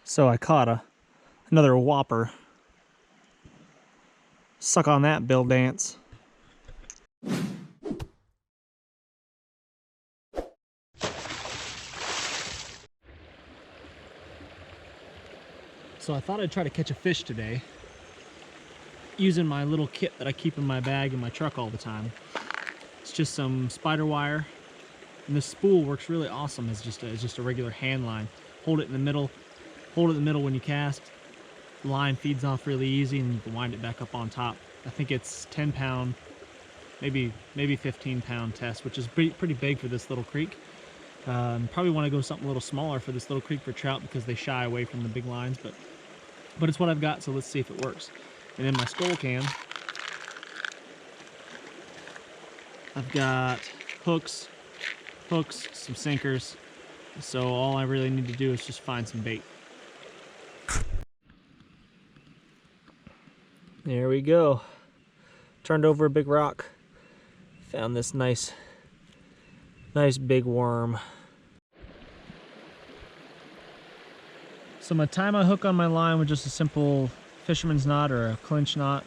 So I caught another whopper. Suck on that, Bill Dance. So I thought I'd try to catch a fish today using my little kit that I keep in my bag in my truck all the time. It's just some spider wire, and this spool works really awesome as just a regular hand line. Hold it in the middle when you cast. The line feeds off really easy, and you can wind it back up on top. I think it's 10-pound, maybe 15-pound test, which is pretty big for this little creek. Probably want to go something a little smaller for this little creek for trout because they shy away from the big lines, but it's what I've got, so let's see if it works. And in my Skull Cam, I've got hooks, some sinkers, so all I really need to do is just find some bait. There we go. Turned over a big rock. Found this nice big worm. So I'm gonna tie my hook on my line with just a simple fisherman's knot or a clinch knot,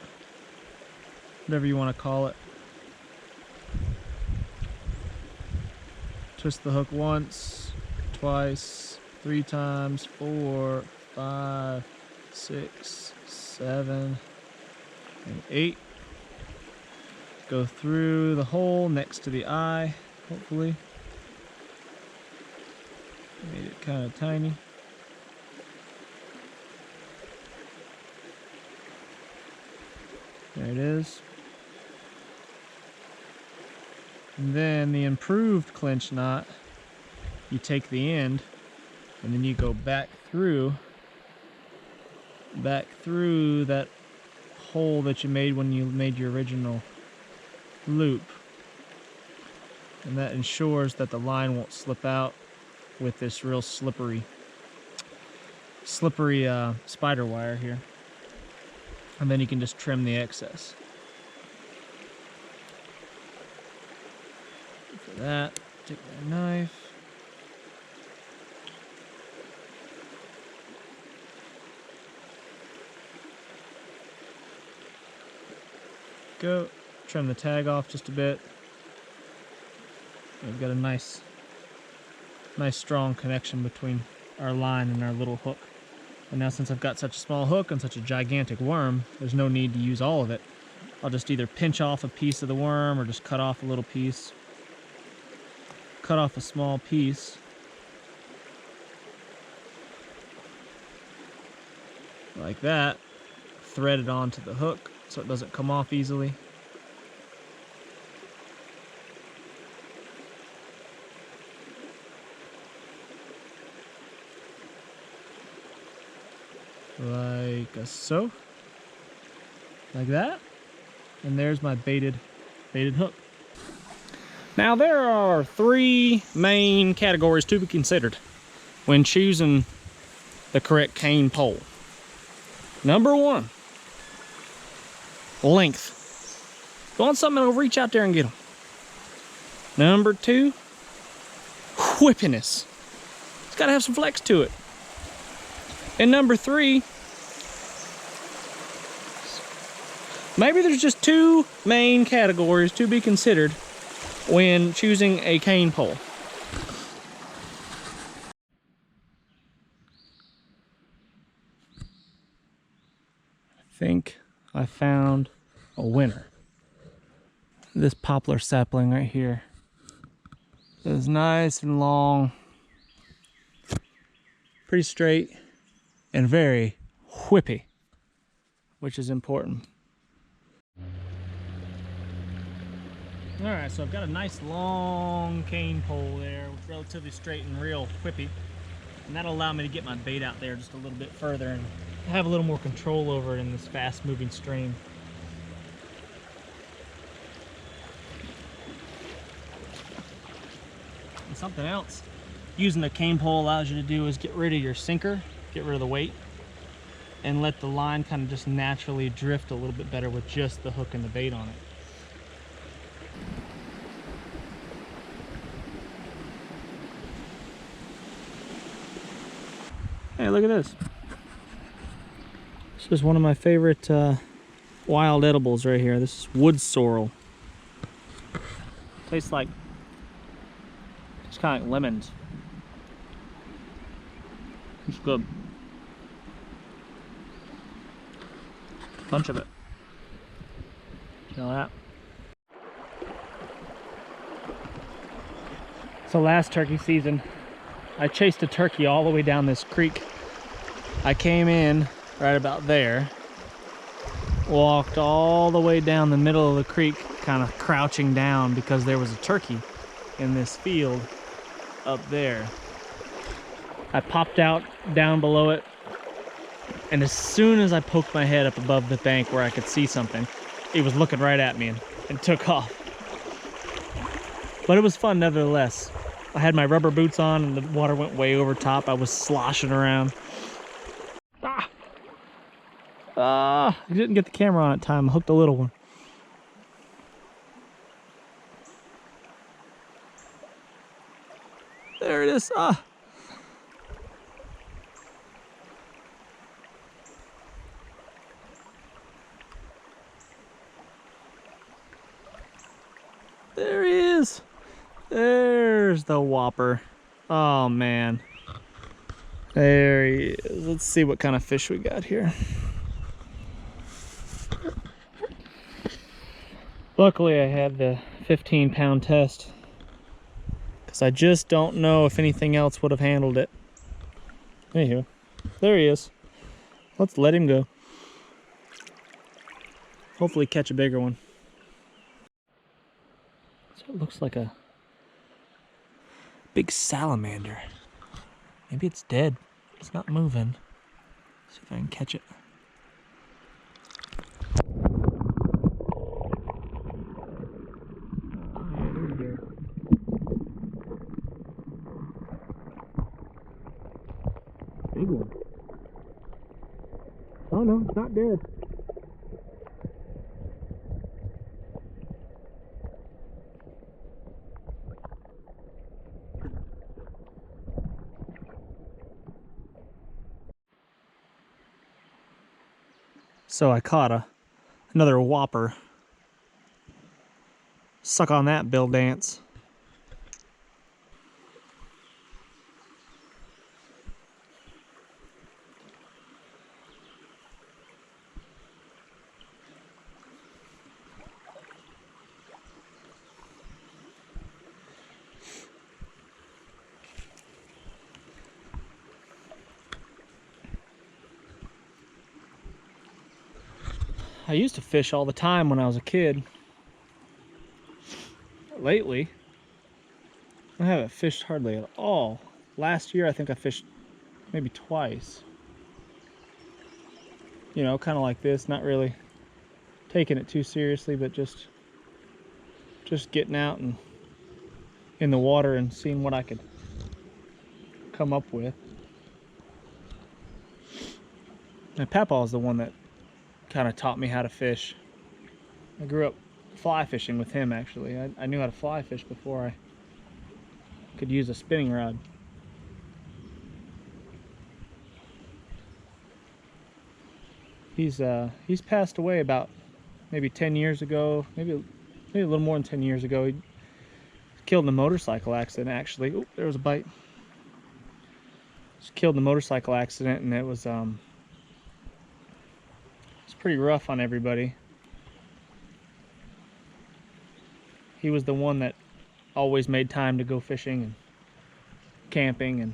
whatever you want to call it. Twist the hook once, twice, 3 times, 4, 5, 6, 7, and 8. Go through the hole next to the eye, hopefully. Made it kind of tiny. There it is. And then the improved clinch knot, you take the end and then you go back through that hole that you made when you made your original loop. And that ensures that the line won't slip out with this real slippery spider wire here. And then you can just trim the excess. For that, take my knife. Go, trim the tag off just a bit. We've got a nice strong connection between our line and our little hook. And now since I've got such a small hook and such a gigantic worm, there's no need to use all of it. I'll just either pinch off a piece of the worm or just cut off a little piece. Cut off a small piece. Like that. Thread it onto the hook so it doesn't come off easily. Like so, like that, and there's my baited hook. Now there are 3 main categories to be considered when choosing the correct cane pole. Number 1, length. Go on something that'll reach out there and get them. Number 2, whippiness. It's got to have some flex to it. And number 3, maybe there's just 2 main categories to be considered when choosing a cane pole. I think I found a winner. This poplar sapling right here is nice and long, pretty straight, and very whippy, which is important. All right, so I've got a nice long cane pole there, relatively straight and real whippy, and that'll allow me to get my bait out there just a little bit further and have a little more control over it in this fast-moving stream. And something else using a cane pole allows you to do is get rid of your sinker, get rid of the weight, and let the line kind of just naturally drift a little bit better with just the hook and the bait on it. Hey, look at this. This is one of my favorite wild edibles right here. This is wood sorrel. Tastes like, it's kind of like lemons. It's good. Bunch of it. Smell that. So last turkey season, I chased a turkey all the way down this creek. I came in right about there, walked all the way down the middle of the creek, kind of crouching down because there was a turkey in this field up there. I popped out down below it, and as soon as I poked my head up above the bank where I could see something, it was looking right at me and took off. But it was fun nevertheless. I had my rubber boots on and the water went way over top. I was sloshing around. I didn't get the camera on at time. I hooked a little one. There it is. There he is. There's the whopper. Oh man. There he is. Let's see what kind of fish we got here. Luckily I had the 15-pound test, because I just don't know if anything else would have handled it. Anywho, there he is. Let's let him go. Hopefully catch a bigger one. So it looks like a big salamander. Maybe it's dead. It's not moving. Let's see if I can catch it. Big one. Oh no, it's not dead. So I caught another whopper. Suck on that, Bill Dance. I used to fish all the time when I was a kid. Lately, I haven't fished hardly at all. Last year, I think I fished maybe twice. You know, kind of like this, not really taking it too seriously, but just getting out and in the water and seeing what I could come up with. My papa is the one that kind of taught me how to fish. I grew up fly fishing with him, actually. I knew how to fly fish before I could use a spinning rod. He's passed away about maybe 10 years ago, maybe a little more than 10 years ago. He was killed in a motorcycle accident, actually. Oh, there was a bite. He was killed in a motorcycle accident, and it was pretty rough on everybody. He was the one that always made time to go fishing and camping, and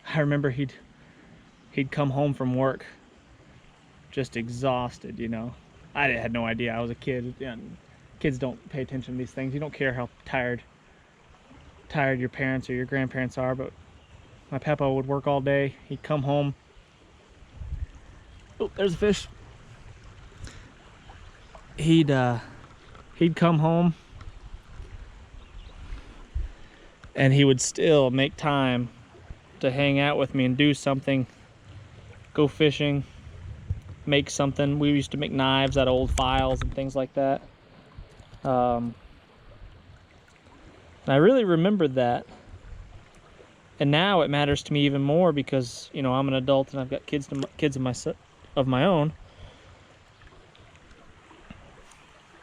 I remember he'd come home from work just exhausted, you know. I had no idea. I was a kid. You know, kids don't pay attention to these things. You don't care how tired your parents or your grandparents are, but my papa would work all day. He'd come home. Oh, there's a fish. He'd come home and he would still make time to hang out with me and do something, go fishing, make something. We used to make knives out of old files and things like that. And I really remembered that. And now it matters to me even more because, you know, I'm an adult and I've got kids of my own.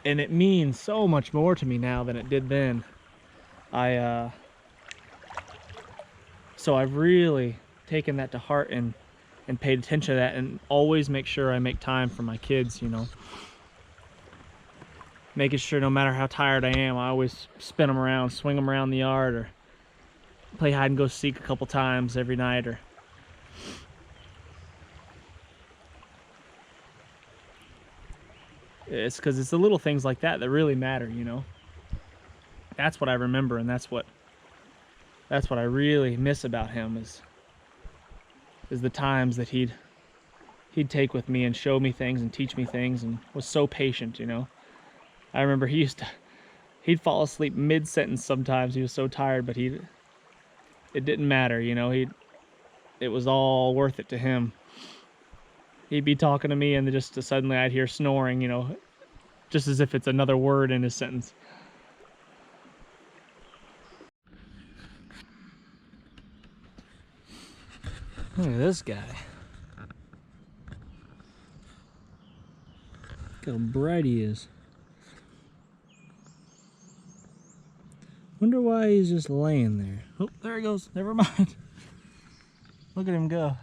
And it means so much more to me now than it did then. So I've really taken that to heart and paid attention to that, and always make sure I make time for my kids, you know. Making sure no matter how tired I am, I always spin them around, swing them around the yard, or play hide and go seek a couple times every night. Or it's because it's the little things like that that really matter, you know. That's what I remember, and that's what I really miss about him is the times that he'd take with me and show me things and teach me things, and was so patient, you know. I remember he'd fall asleep mid-sentence sometimes. He was so tired, but it didn't matter, you know. It was all worth it to him. He'd be talking to me, and just suddenly I'd hear snoring, you know, just as if it's another word in his sentence. Look at this guy. Look how bright he is. Wonder why he's just laying there. Oh, there he goes. Never mind. Look at him go.